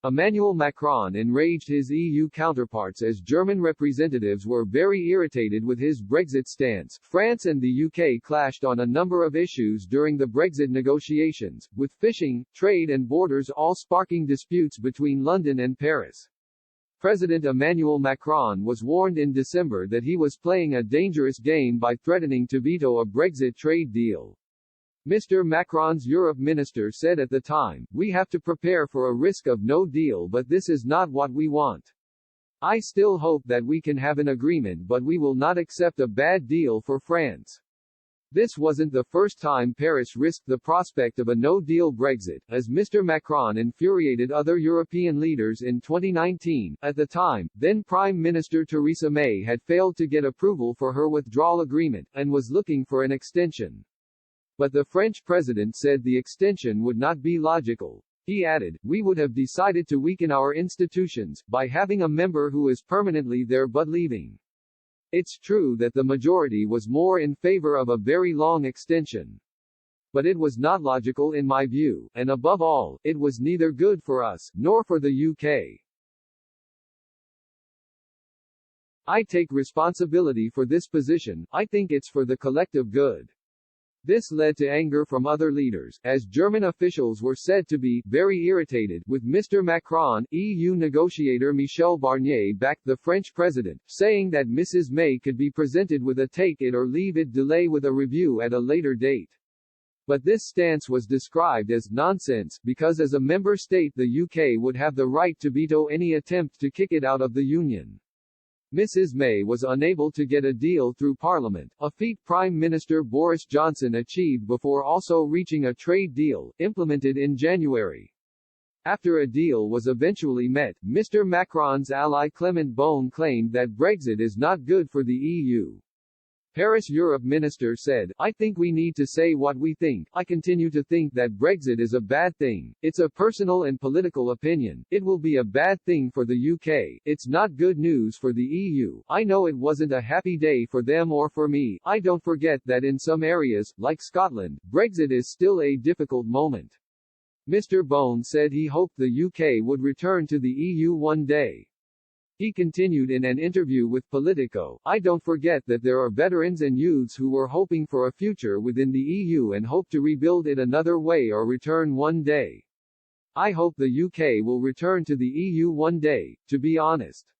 Emmanuel Macron enraged his EU counterparts as German representatives were very irritated with his Brexit stance. France and the UK clashed on a number of issues during the Brexit negotiations, with fishing, trade and borders all sparking disputes between London and Paris. President Emmanuel Macron was warned in December that he was playing a dangerous game by threatening to veto a Brexit trade deal. Mr. Macron's Europe minister said at the time, "We have to prepare for a risk of no deal, but this is not what we want. I still hope that we can have an agreement, but we will not accept a bad deal for France." This wasn't the first time Paris risked the prospect of a no-deal Brexit, as Mr. Macron infuriated other European leaders in 2019. At the time, then Prime Minister Theresa May had failed to get approval for her withdrawal agreement, and was looking for an extension. But the French president said the extension would not be logical. He added, "We would have decided to weaken our institutions, by having a member who is permanently there but leaving." It's true that the majority was more in favor of a very long extension. But it was not logical in my view, and above all, it was neither good for us, nor for the UK. I take responsibility for this position. I think it's for the collective good. This led to anger from other leaders, as German officials were said to be very irritated with Mr. Macron. EU negotiator Michel Barnier backed the French president, saying that Mrs. May could be presented with a take it or leave it delay with a review at a later date. But this stance was described as nonsense, because as a member state the UK would have the right to veto any attempt to kick it out of the Union. Mrs. May was unable to get a deal through Parliament, a feat Prime Minister Boris Johnson achieved before also reaching a trade deal, implemented in January. After a deal was eventually met, Mr. Macron's ally Clement Beaune claimed that Brexit is not good for the EU. Paris Europe minister said, "I think we need to say what we think. I continue to think that Brexit is a bad thing. It's a personal and political opinion. It will be a bad thing for the UK. It's not good news for the EU. I know it wasn't a happy day for them or for me. I don't forget that in some areas, like Scotland, Brexit is still a difficult moment." Mr. Beaune said he hoped the UK would return to the EU one day. He continued in an interview with Politico, "I don't forget that there are veterans and youths who were hoping for a future within the EU and hope to rebuild it another way or return one day. I hope the UK will return to the EU one day, to be honest."